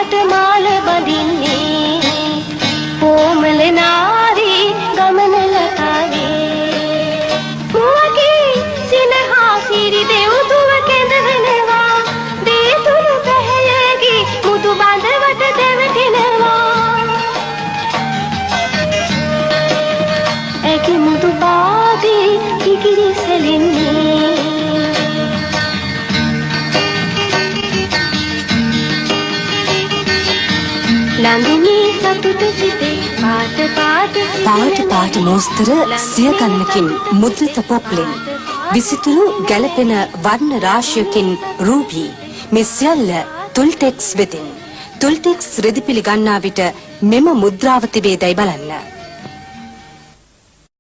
පාට මාල බඳින්නේ කොමල නාරි ගමන ලතාවේ මුවගේ සිනහා සිරි දෙව්දුව කැඳවනවා දේතුළු පැහැයගේ මුදු බඳවට දෙවටිනවා ඇගේ මුදු පාදේ කිකිරි සැලෙන්නේ ලඳුනී සතුට සිතේ පාට පාට මෝස්තර සිය ගන්නකින් මුද්‍රිත පොප්ලෙන් විසිතුරු ගැලපෙන වර්ණ රාශියකින් රූබී මේ සියල්ල තුල්ටෙක්ස් වෙතින් තුල්ටෙක්ස් රෙදි පිළිගන්නා විට මෙම මුද්‍රාව තිබේදයි බලන්න